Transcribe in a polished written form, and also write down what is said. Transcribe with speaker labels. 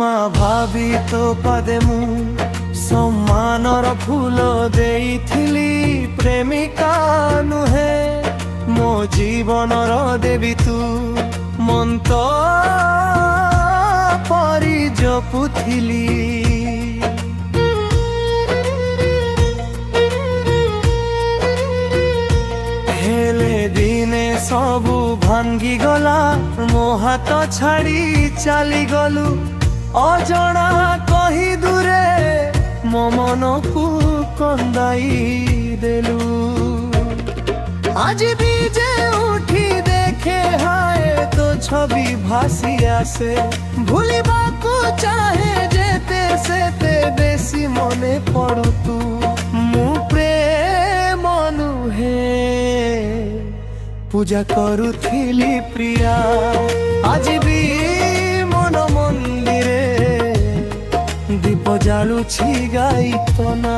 Speaker 1: क्षमा भावी तो पदे मु सम्मानर फूल देइथिली प्रेमिका नुहे मो जीवनर देवी तू मंत परी जपुथिली हेले दिने सबु भांगी गला मो हाथ छाड़ी चली गलु अजणा कही दूरे मो मन को कंदाई देलु आज भी जे उठी देखे हाय तो छवि भासी आसे भूलिबा को चाहे जेते सेते बेसी मने पड़ू तू मु प्रेम नुहे पूजा करुथिली प्रिया आज भी मन मंदिरे दीप जालुछि गाई तो ना।